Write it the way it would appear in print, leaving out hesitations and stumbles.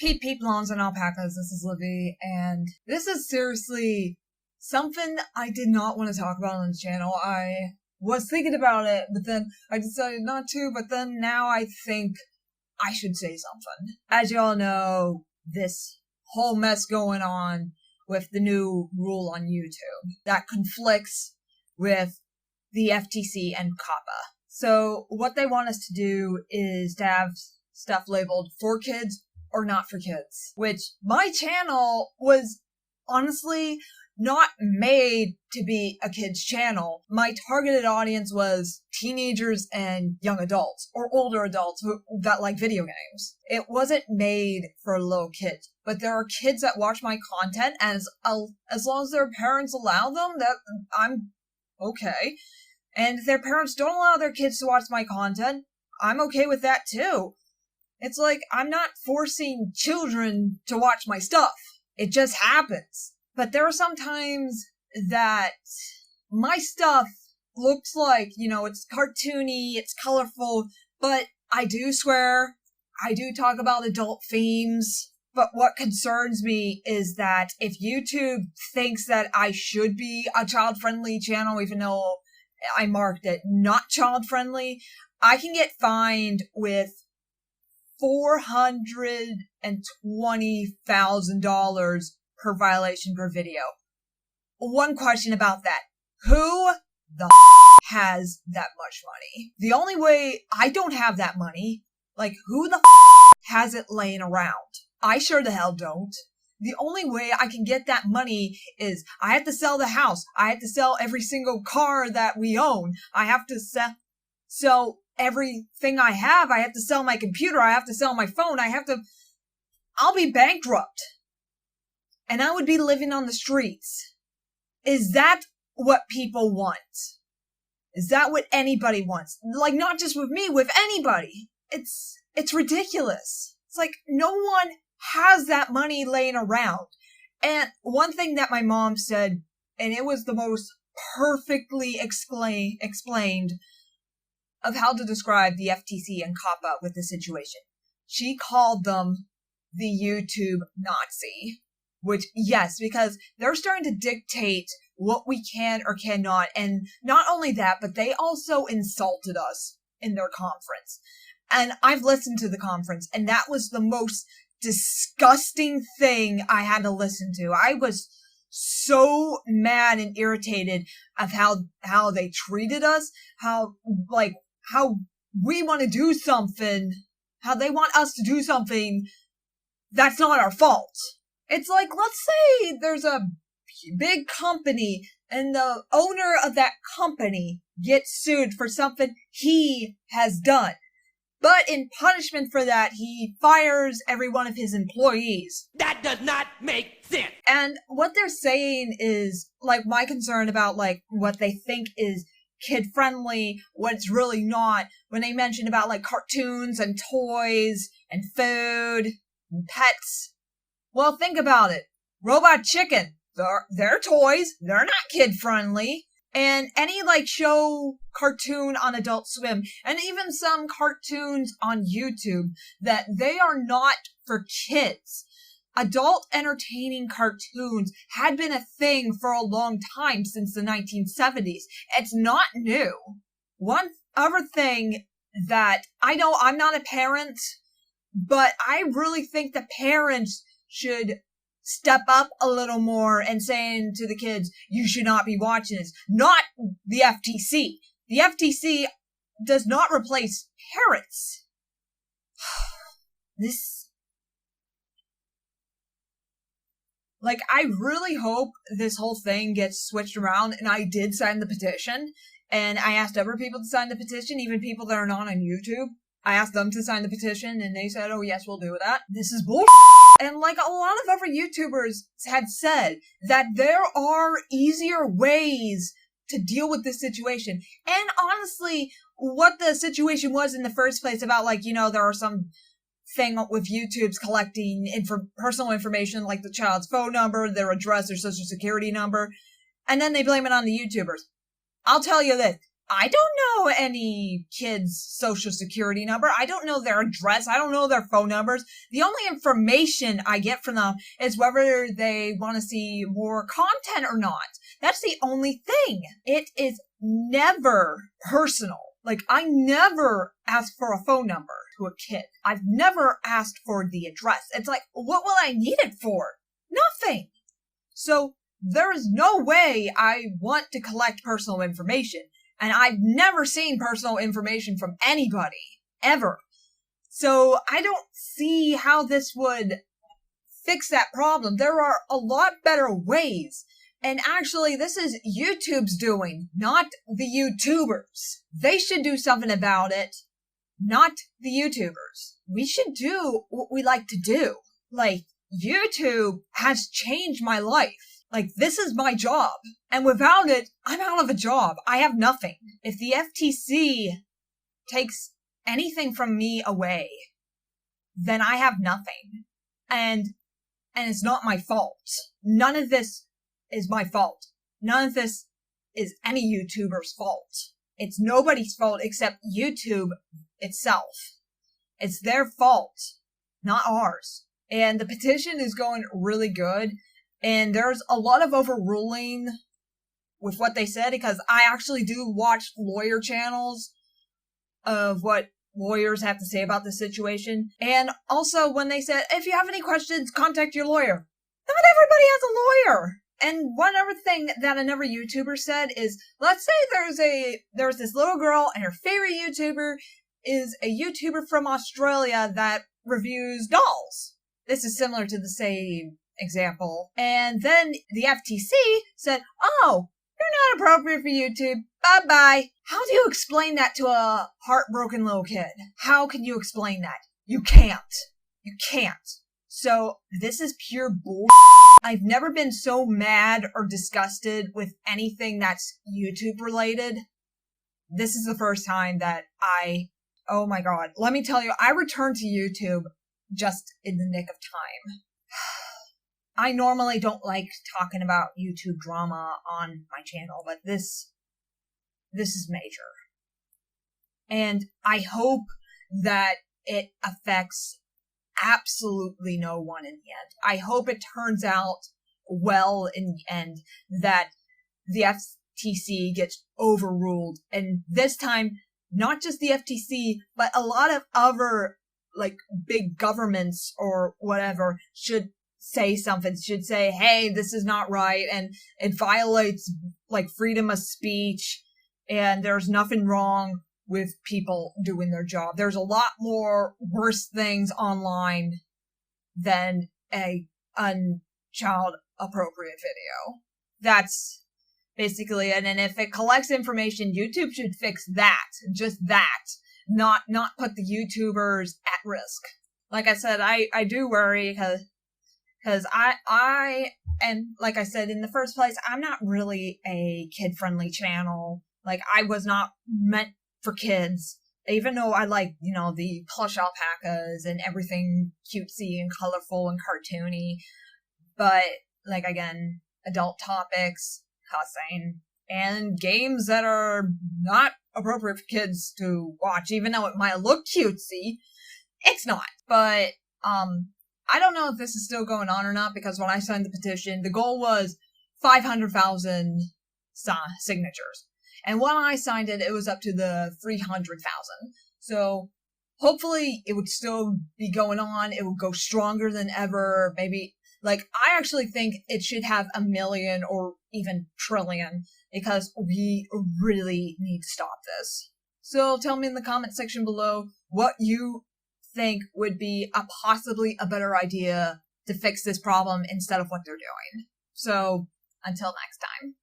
Peep Lawns and Alpacas, this is Livy, and this is seriously something I did not want to talk about on the channel. I was thinking about it, but then I decided not to, but then now I think I should say something. As you all know, this whole mess going on with the new rule on YouTube that conflicts with the FTC and COPPA. So what they want us to do is to have stuff labeled for kids or not for kids, which my channel was honestly not made to be a kid's channel. My targeted audience was teenagers and young adults or older adults that like video games. It wasn't made for little kids, but there are kids that watch my content, and as long as their parents allow them, that I'm okay. And if their parents don't allow their kids to watch my content, I'm okay with that too. It's like, I'm not forcing children to watch my stuff. It just happens. But there are some times that my stuff looks like, it's cartoony, it's colorful, but I do swear, I do talk about adult themes. But what concerns me is that if YouTube thinks that I should be a child-friendly channel, even though I marked it not child-friendly, I can get fined with $420,000 per violation per video. One question about that. Who the has that much money? The only way I don't have that money, like who the has it laying around? I sure the hell don't. The only way I can get that money is I have to sell the house. I have to sell every single car that we own. I have to sell everything I have. I have to sell my computer. I have to sell my phone. I'll be bankrupt. And I would be living on the streets. Is that what people want? Is that what anybody wants? Like, not just with me, with anybody. It's ridiculous. It's like, no one has that money laying around. And one thing that my mom said, and it was the most perfectly explained of how to describe the FTC and COPPA with the situation. She called them the YouTube Nazi. Which, yes, because they're starting to dictate what we can or cannot. And not only that, but they also insulted us in their conference. And I've listened to the conference, and that was the most disgusting thing I had to listen to. I was so mad and irritated of how they treated us, how we want to do something, how they want us to do something that's not our fault. It's like, let's say there's a big company and the owner of that company gets sued for something he has done. But in punishment for that, he fires every one of his employees. That does not make sense. And what they're saying is, like, my concern about, like, what they think is kid-friendly, what it's really not, when they mention about, like, cartoons and toys and food and pets. Well, think about it. Robot Chicken, they're toys. They're not kid-friendly. And any, show cartoon on Adult Swim, and even some cartoons on YouTube, that they are not for kids. Adult entertaining cartoons had been a thing for a long time, since the 1970s. It's not new. One other thing that, I know I'm not a parent, but I really think the parents should step up a little more and saying to the kids, you should not be watching this. Not the FTC. The FTC does not replace parents. I really hope this whole thing gets switched around, and I did sign the petition, and I asked other people to sign the petition, even people that are not on YouTube. I asked them to sign the petition, and they said, oh, yes, we'll do that. This is bullshit. And a lot of other YouTubers had said that there are easier ways to deal with this situation. And honestly, what the situation was in the first place about, there are some thing with YouTube's collecting personal information, like the child's phone number, their address, their social security number, and then they blame it on the YouTubers. I'll tell you this. I don't know any kid's social security number. I don't know their address. I don't know their phone numbers. The only information I get from them is whether they want to see more content or not. That's the only thing. It is never personal. Like, I never ask for a phone number to a kid. I've never asked for the address. It's like, what will I need it for? Nothing. So there is no way I want to collect personal information. And I've never seen personal information from anybody, ever. So I don't see how this would fix that problem. There are a lot better ways. And actually, this is YouTube's doing, not the YouTubers. They should do something about it, not the YouTubers. We should do what we like to do. Like, YouTube has changed my life. Like, this is my job. And without it, I'm out of a job. I have nothing. If the FTC takes anything from me away, then I have nothing. And it's not my fault. None of this is my fault. None of this is any YouTuber's fault. It's nobody's fault except YouTube itself. It's their fault, not ours. And the petition is going really good. And there's a lot of overruling with what they said, because I actually do watch lawyer channels of what lawyers have to say about the situation. And also when they said, if you have any questions, contact your lawyer. Not everybody has a lawyer. And one other thing that another YouTuber said is, let's say there's this little girl and her favorite YouTuber is a YouTuber from Australia that reviews dolls. This is similar to the same example. And then the FTC said, oh, you're not appropriate for YouTube. Bye-bye. How do you explain that to a heartbroken little kid? How can you explain that? You can't. You can't. So this is pure bull. I've never been so mad or disgusted with anything that's YouTube related. This is the first time that oh my God. Let me tell you, I returned to YouTube just in the nick of time. I normally don't like talking about YouTube drama on my channel, but this is major. And I hope that it affects absolutely no one in the end. I hope it turns out well in the end, that the FTC gets overruled. And this time, not just the FTC, but a lot of other, like, big governments or whatever should say something, should say, hey, this is not right, and it violates, like, freedom of speech, and there's nothing wrong with people doing their job. There's a lot more worse things online than a unchild appropriate video. That's basically it. And if it collects information, YouTube should fix that. Just that. Not put the YouTubers at risk. Like I said, I do worry because I and like I said in the first place, I'm not really a kid-friendly channel. Like, I was not meant for kids, even though I like, the plush alpacas and everything cutesy and colorful and cartoony. But, like, again, adult topics, cussing, and games that are not appropriate for kids to watch, even though it might look cutesy. It's not. But, I don't know if this is still going on or not, because when I signed the petition, the goal was 500,000 signatures. And when I signed it, it was up to the 300,000. So hopefully it would still be going on. It would go stronger than ever. Maybe, like, I actually think it should have 1 million or even trillion, because we really need to stop this. So tell me in the comment section below what you think would be possibly a better idea to fix this problem instead of what they're doing. So until next time.